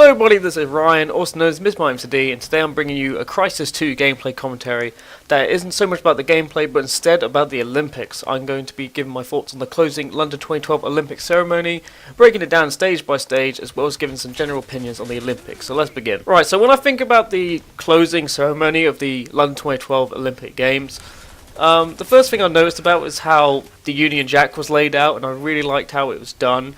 Hello everybody, this is Ryan, also known as MrMightyMcD, and today I'm bringing you a Crysis 2 gameplay commentary that isn't so much about the gameplay, but instead about the Olympics. I'm going to be giving my thoughts on the closing London 2012 Olympic ceremony, breaking it down stage by stage, as well as giving some general opinions on the Olympics. So let's begin. Right, so when I think about the closing ceremony of the London 2012 Olympic Games, the first thing I noticed about was how the Union Jack was laid out, and I really liked how it was done.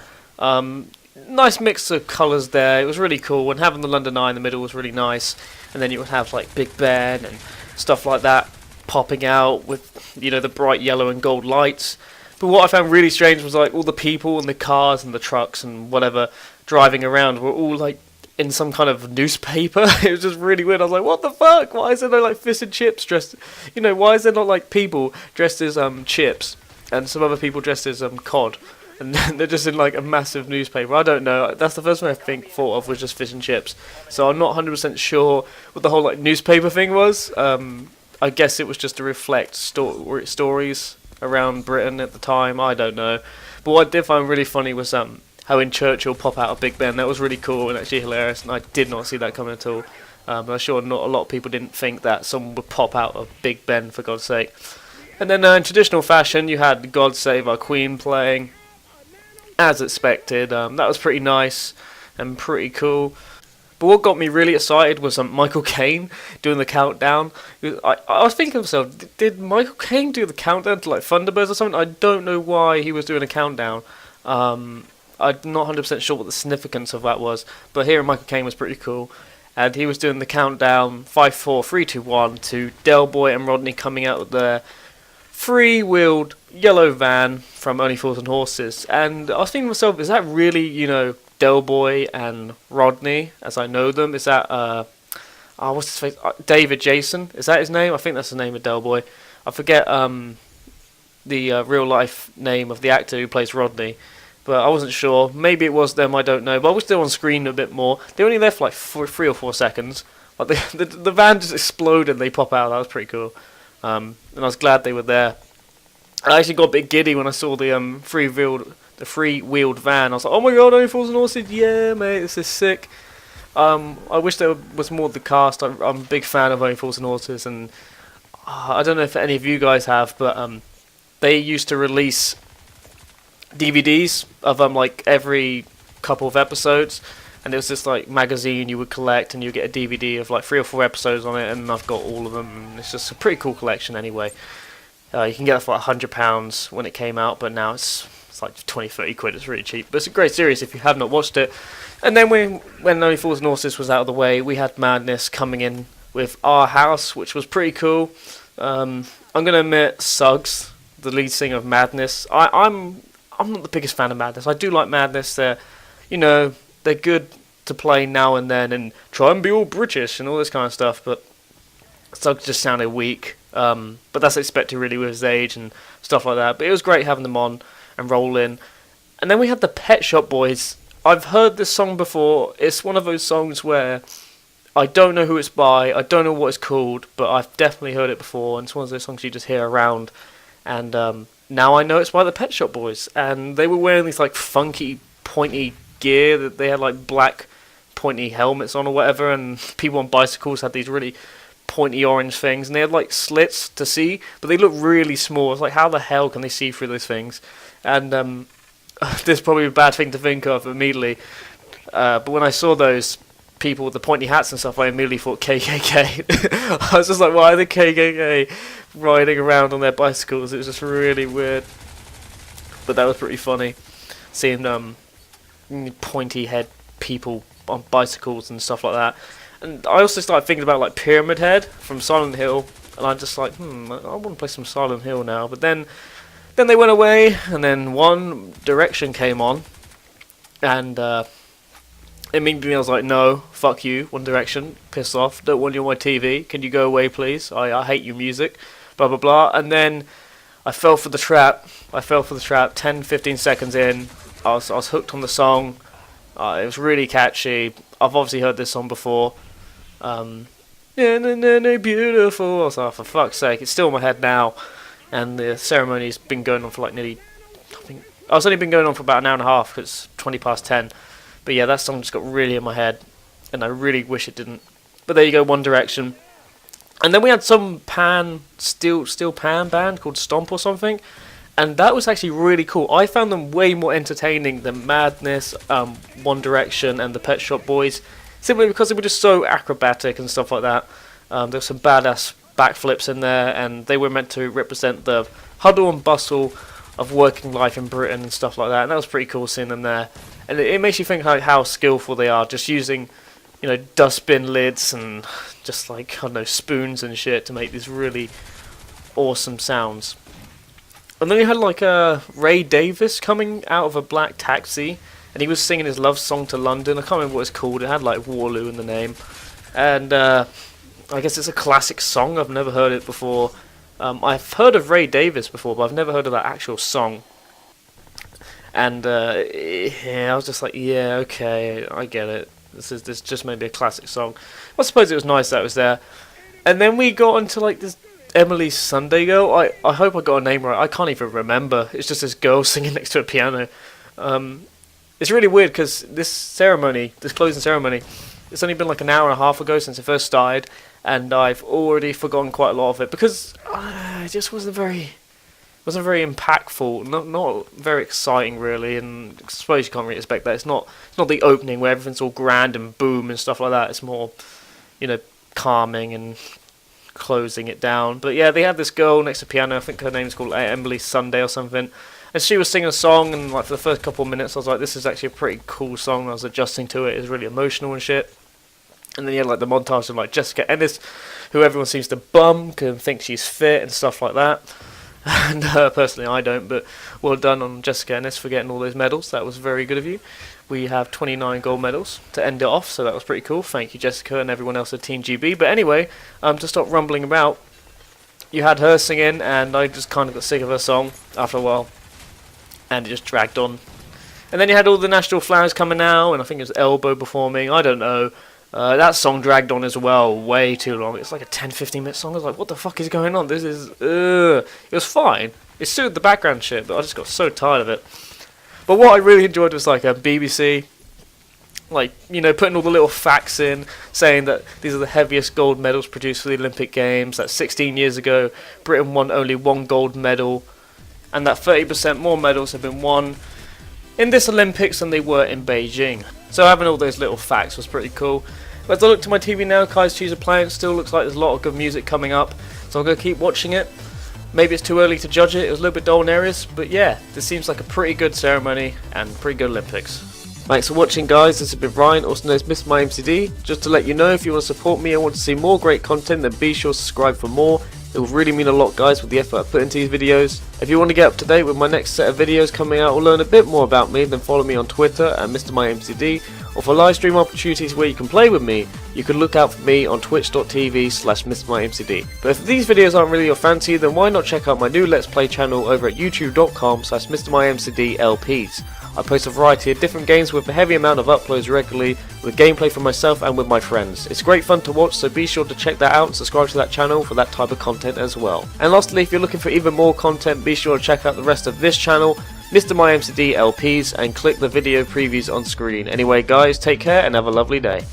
Nice mix of colours there. It was really cool, and having the London Eye in the middle was really nice. And then you would have like Big Ben and stuff like that popping out with, you know, the bright yellow and gold lights. But what I found really strange was like all the people and the cars and the trucks and whatever driving around were all like in some kind of newspaper. It was just really weird. I was like, what the fuck? Why is there no like fish and chips dressed? You know, why is there not like people dressed as chips and some other people dressed as cod? And they're just in like a massive newspaper. I don't know. That's the first thing I thought of was just fish and chips. So I'm not 100% sure what the whole like newspaper thing was. I guess it was just to reflect stories around Britain at the time. I don't know. But what I did find really funny was how in Churchill pop out of Big Ben. That was really cool and actually hilarious. And I did not see that coming at all. I'm sure not a lot of people didn't think that someone would pop out of Big Ben, for God's sake. And then in traditional fashion, you had God Save Our Queen playing. As expected. That was pretty nice and pretty cool. But what got me really excited was Michael Caine doing the countdown. I was thinking to myself, did Michael Caine do the countdown to like Thunderbirds or something? I don't know why he was doing a countdown. I'm not 100% sure what the significance of that was. But here Michael Caine was pretty cool. And he was doing the countdown 5, 4, 3, 2, 1 to Del Boy and Rodney coming out of their three-wheeled yellow van from Only Fools and Horses. And I was thinking to myself, is that really, you know, Del Boy and Rodney as I know them? Is that what's his face? David Jason? Is that his name? I think that's the name of Del Boy. I forget the real life name of the actor who plays Rodney, but I wasn't sure. Maybe it was them, I don't know. But I wish they were on screen a bit more. They only left like 3 or 4 seconds. Like the van just exploded and they pop out. That was pretty cool. And I was glad they were there. I actually got a bit giddy when I saw the three-wheeled van. I was like, oh my god, Only Fools and Horses, yeah mate, this is sick. I wish there was more of the cast. I'm a big fan of Only Fools and Horses, and I don't know if any of you guys have, but they used to release DVDs of like every couple of episodes. And it was this like magazine you would collect, and you get a DVD of like 3 or 4 episodes on it, and I've got all of them. And it's just a pretty cool collection anyway. You can get it for like £100 when it came out, but now it's like 20, 30 quid. It's really cheap. But it's a great series if you have not watched it. And then when Only Fools and Horses was out of the way, we had Madness coming in with Our House, which was pretty cool. I'm gonna admit, Suggs, the lead singer of Madness, I'm not the biggest fan of Madness. I do like Madness. They're good to play now and then and try and be all British and all this kind of stuff, but Suggs just sounded weak. But that's expected really with his age and stuff like that. But it was great having them on and roll in. And then we had the Pet Shop Boys. I've heard this song before. It's one of those songs where I don't know who it's by, I don't know what it's called, but I've definitely heard it before. And it's one of those songs you just hear around. And now I know it's by the Pet Shop Boys. And they were wearing these like funky, pointy gear. That they had like black pointy helmets on or whatever, and people on bicycles had these really pointy orange things, and they had like slits to see, but they look really small. It's like, how the hell can they see through those things? And this is probably a bad thing to think of immediately, but when I saw those people with the pointy hats and stuff, I immediately thought KKK. I was just like, why are the KKK riding around on their bicycles? It was just really weird, but that was pretty funny seeing pointy head people on bicycles and stuff like that. And I also started thinking about like Pyramid Head from Silent Hill, and I'm just like, I want to play some Silent Hill now. But then they went away, and then One Direction came on, and immediately I was like, no, fuck you, One Direction, piss off, don't want you on my TV, can you go away please, I hate your music, blah blah blah. And then I fell for the trap, 10-15 seconds in, I was hooked on the song. It was really catchy. I've obviously heard this song before. Beautiful. I was like, for fuck's sake, it's still in my head now. And the ceremony's been going on for like nearly, it's only been going on for about an hour and a half, because it's 10:20. But yeah, that song just got really in my head. and I really wish it didn't. But there you go, One Direction. And then we had some steel pan band called Stomp or something, and that was actually really cool. I found them way more entertaining than Madness, One Direction, and the Pet Shop Boys, simply because they were just so acrobatic and stuff like that. There were some badass backflips in there, and they were meant to represent the huddle and bustle of working life in Britain and stuff like that, and that was pretty cool seeing them there. And it makes you think how skillful they are, just using, you know, dustbin lids and just like, I don't know, spoons and shit to make these really awesome sounds. And then you had like Ray Davis coming out of a black taxi, and he was singing his love song to London. I can't remember what it's called. It had like Waterloo in the name, and I guess it's a classic song. I've never heard it before. I've heard of Ray Davis before, but I've never heard of that actual song. And yeah, I was just like, yeah, okay, I get it. This just may be a classic song. I suppose it was nice that it was there. And then we got into like this Emily Sunday girl. I hope I got her name right. I can't even remember. It's just this girl singing next to a piano. It's really weird because this closing ceremony, it's only been like an hour and a half ago since it first started, and I've already forgotten quite a lot of it because it just wasn't very impactful, not very exciting really, and I suppose you can't really expect that. It's not the opening where everything's all grand and boom and stuff like that. It's more, you know, calming and closing it down. But yeah, they had this girl next to the piano. I think her name's called Emily Sunday or something, and she was singing a song, and like for the first couple of minutes I was like, this is actually a pretty cool song. I was adjusting to it. It was really emotional and shit. And then you had like the montage of like Jessica Ennis, who everyone seems to bum and think she's fit and stuff like that. And personally I don't, but well done on Jessica Ennis for getting all those medals. That was very good of you. We have 29 gold medals to end it off, so that was pretty cool. Thank you, Jessica, and everyone else at Team GB. But anyway, to stop rumbling about, you had her singing, and I just kind of got sick of her song after a while, and it just dragged on. And then you had all the national flags coming out, and I think it was Elbow performing. I don't know. That song dragged on as well, way too long. It's like a 10-15 minute song. I was like, what the fuck is going on? This is, It was fine. It suited the background shit, but I just got so tired of it. But what I really enjoyed was like a BBC, like, you know, putting all the little facts in, saying that these are the heaviest gold medals produced for the Olympic Games, that 16 years ago, Britain won only 1 gold medal, and that 30% more medals have been won in this Olympics than they were in Beijing. So having all those little facts was pretty cool. But as I look to my TV now, Kai's Chiefs are playing. Still looks like there's a lot of good music coming up, so I'm going to keep watching it. Maybe it's too early to judge it. It was a little bit dull in areas, but yeah, this seems like a pretty good ceremony and pretty good Olympics. Thanks for watching, guys. This has been Ryan, also known as MrMightyMcD. Just to let you know, if you want to support me and want to see more great content, then be sure to subscribe for more. It will really mean a lot, guys, with the effort I put into these videos. If you want to get up to date with my next set of videos coming out or learn a bit more about me, then follow me on Twitter at MrMightyMcD. Or for live stream opportunities where you can play with me, you can look out for me on twitch.tv/MrMightyMcD. But if these videos aren't really your fancy, then why not check out my new Let's Play channel over at youtube.com/MrMightyMcD LPs. I post a variety of different games with a heavy amount of uploads regularly, with gameplay from myself and with my friends. It's great fun to watch, so be sure to check that out and subscribe to that channel for that type of content as well. And lastly, if you're looking for even more content, be sure to check out the rest of this channel, MrMightyMcD LPs, and click the video previews on screen. Anyway guys, take care and have a lovely day.